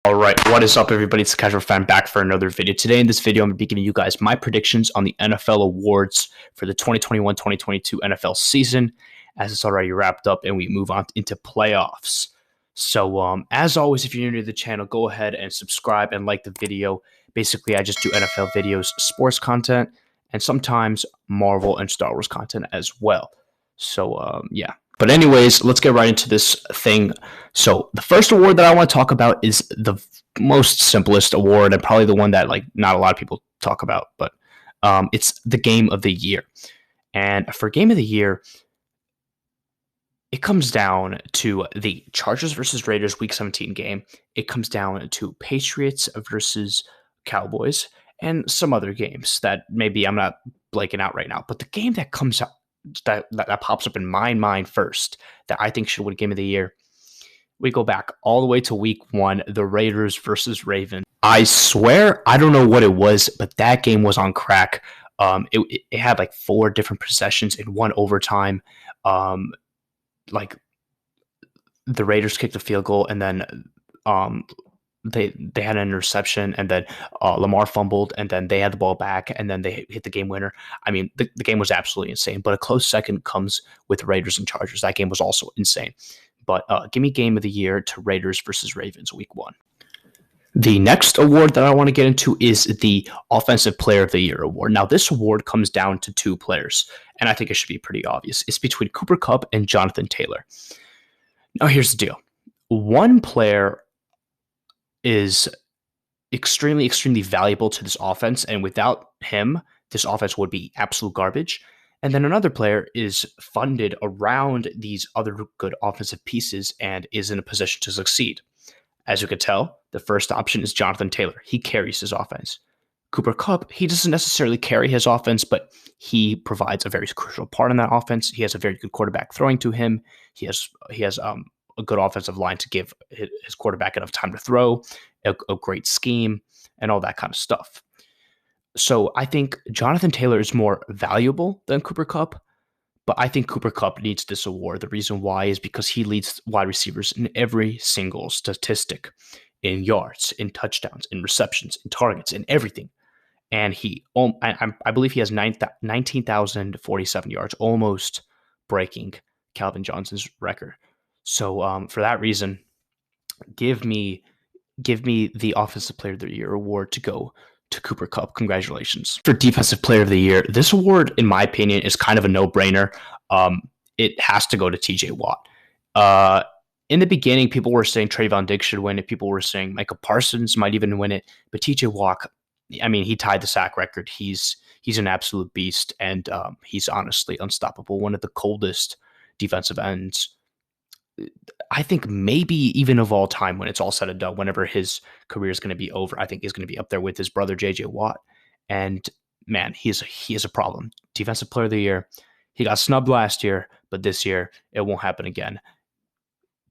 All right, what is up, everybody? It's the Casual Fan back for another video. Today in this video, I'm going to be giving you guys my predictions on the NFL awards for the 2021-2022 NFL season, as it's already wrapped up and we move on into playoffs. So, as always, if you're new to the channel, go ahead and subscribe and like the video. Basically, I just do NFL videos, sports content, and sometimes Marvel and Star Wars content as well. So, yeah. But anyways, let's get right into this thing. So the first award that I want to talk about is the most simplest award and probably the one that not a lot of people talk about, but it's the Game of the Year. And for Game of the Year, it comes down to the Chargers versus Raiders Week 17 game. It comes down to Patriots versus Cowboys and some other games that maybe I'm not blanking out right now. But the game that comes out that pops up in my mind first that I think should win Game of the Year, we go back all the way to week 1, the Raiders versus Ravens. I swear, I don't know what it was, but that game was on crack. It had like 4 different possessions in one overtime. Like the Raiders kicked a field goal and then they had an interception, and then Lamar fumbled, and then they had the ball back, and then they hit the game winner. I mean, the game was absolutely insane, but a close second comes with Raiders and Chargers. That game was also insane. But give me Game of the Year to Raiders versus Ravens week 1. The next award that I want to get into is the Offensive Player of the Year award. Now, this award comes down to 2 players, and I think it should be pretty obvious. It's between Cooper Kupp and Jonathan Taylor. Now, here's the deal. One player is extremely valuable to this offense, and without him, this offense would be absolute garbage. And then another player is funded around these other good offensive pieces and is in a position to succeed. As you could tell, the first option is Jonathan Taylor. He carries his offense. Cooper Kupp, he doesn't necessarily carry his offense, but he provides a very crucial part in that offense. He has a very good quarterback throwing to him. He has a good offensive line to give his quarterback enough time to throw, a great scheme, and all that kind of stuff. So I think Jonathan Taylor is more valuable than Cooper Kupp, but I think Cooper Kupp needs this award. The reason why is because he leads wide receivers in every single statistic, in yards, in touchdowns, in receptions, in targets, in everything. And I believe he has 19,047 yards, almost breaking Calvin Johnson's record. So for that reason, give me the Offensive Player of the Year award to go to Cooper Kupp. Congratulations. For Defensive Player of the Year, this award, in my opinion, is kind of a no-brainer. It has to go to TJ Watt. In the beginning, people were saying Trayvon Diggs should win it. People were saying Micah Parsons might even win it. But TJ Watt, I mean, he tied the sack record. He's an absolute beast, and he's honestly unstoppable. One of the coldest defensive ends, I think, maybe even of all time, when it's all said and done, whenever his career is going to be over. I think he's going to be up there with his brother, JJ Watt. And man, he is a problem. Defensive Player of the Year. He got snubbed last year, but this year it won't happen again.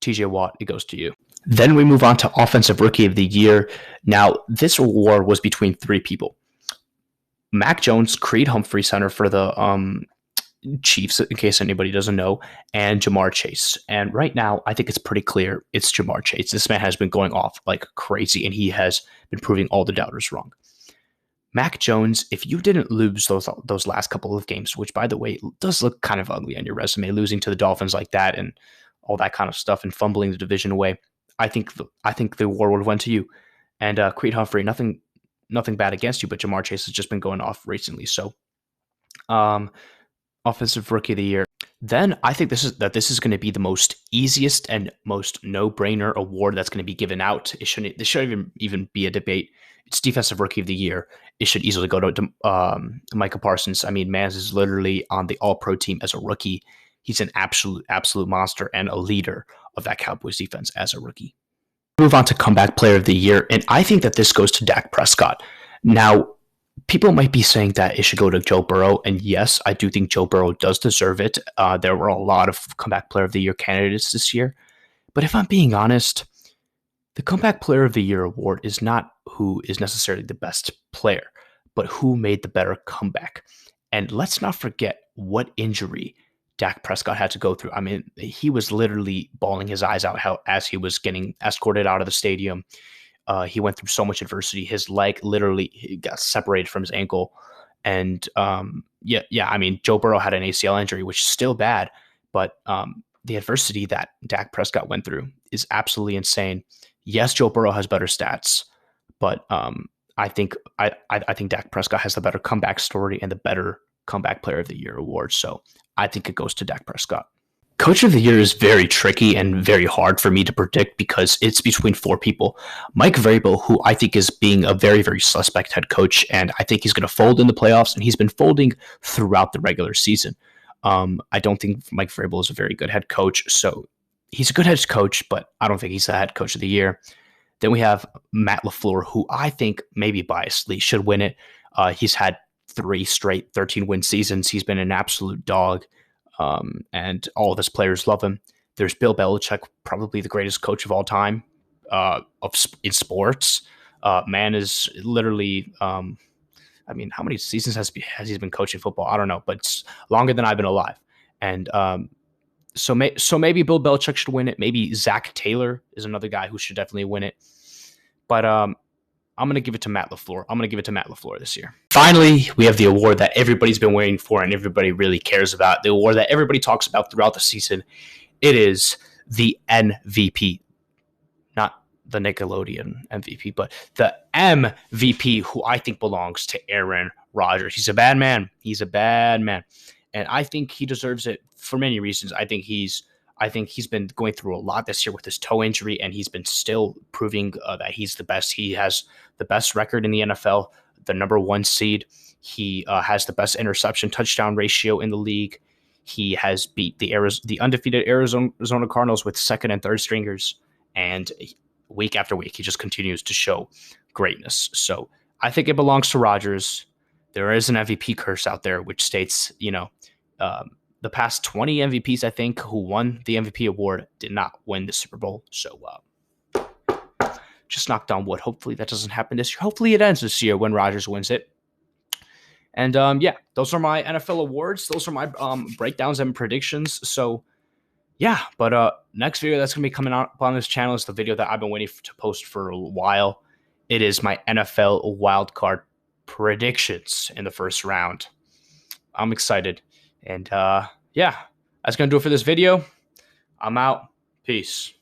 TJ Watt, it goes to you. Then we move on to Offensive Rookie of the Year. Now, this award was between 3 people. Mac Jones, Creed Humphrey, center for the Chiefs, in case anybody doesn't know, and Jamar Chase. And right now, I think it's pretty clear it's Jamar Chase. This man has been going off like crazy, and he has been proving all the doubters wrong. Mac Jones, if you didn't lose those last couple of games, which, by the way, does look kind of ugly on your resume, losing to the Dolphins like that and all that kind of stuff and fumbling the division away, I think the award would have went to you. And Creed Humphrey, nothing bad against you, but Jamar Chase has just been going off recently. So, Offensive Rookie of the Year. Then I think this is going to be the most easiest and most no-brainer award that's going to be given out. This shouldn't even be a debate. It's Defensive Rookie of the Year. It should easily go to Micah Parsons. I mean, Mans is literally on the All-Pro team as a rookie. He's an absolute monster and a leader of that Cowboys defense as a rookie. Move on to Comeback Player of the Year, and I think that this goes to Dak Prescott. Now, people might be saying that it should go to Joe Burrow, and yes, I do think Joe Burrow does deserve it. There were a lot of Comeback Player of the Year candidates this year, but if I'm being honest, the Comeback Player of the Year award is not who is necessarily the best player, but who made the better comeback. And let's not forget what injury Dak Prescott had to go through. I mean, he was literally bawling his eyes out as he was getting escorted out of the stadium. He went through so much adversity. His leg literally got separated from his ankle. And yeah. I mean, Joe Burrow had an ACL injury, which is still bad, but the adversity that Dak Prescott went through is absolutely insane. Yes, Joe Burrow has better stats, but I think Dak Prescott has the better comeback story and the better comeback player of the year award. So I think it goes to Dak Prescott. Coach of the year is very tricky and very hard for me to predict because it's between four people. Mike Vrabel, who I think is being a very, very suspect head coach, and I think he's going to fold in the playoffs, and he's been folding throughout the regular season. I don't think Mike Vrabel is a very good head coach, so he's a good head coach, but I don't think he's the head coach of the year. Then we have Matt LaFleur, who I think maybe biasedly should win it. He's had 3 straight 13-win seasons. He's been an absolute dog. And all of his players love him. There's Bill Belichick, probably the greatest coach of all time in sports. Man is literally, I mean, how many seasons has he been coaching football? I don't know, but it's longer than I've been alive. And so maybe Bill Belichick should win it. Maybe Zach Taylor is another guy who should definitely win it. But I'm going to give it to Matt LaFleur. I'm going to give it to Matt LaFleur this year. Finally, we have the award that everybody's been waiting for and everybody really cares about. The award that everybody talks about throughout the season. It is the MVP. Not the Nickelodeon MVP, but the MVP, who I think belongs to Aaron Rodgers. He's a bad man. He's a bad man. And I think he deserves it for many reasons. I think he's been going through a lot this year with his toe injury, and he's been still proving that he's the best. He has the best record in the NFL, the number 1 seed. He has the best interception touchdown ratio in the league. He has beat the undefeated Arizona Cardinals with second and third stringers, and week after week, he just continues to show greatness. So I think it belongs to Rodgers. There is an MVP curse out there, which states, the past 20 MVPs, I think, who won the MVP award did not win the Super Bowl. So just knocked on wood. Hopefully that doesn't happen this year. Hopefully it ends this year when Rodgers wins it. And yeah, those are my NFL awards. Those are my breakdowns and predictions. So yeah, but next video that's going to be coming out on this channel is the video that I've been waiting to post for a while. It is my NFL wildcard predictions in the first round. I'm excited. And yeah, that's going to do it for this video. I'm out. Peace.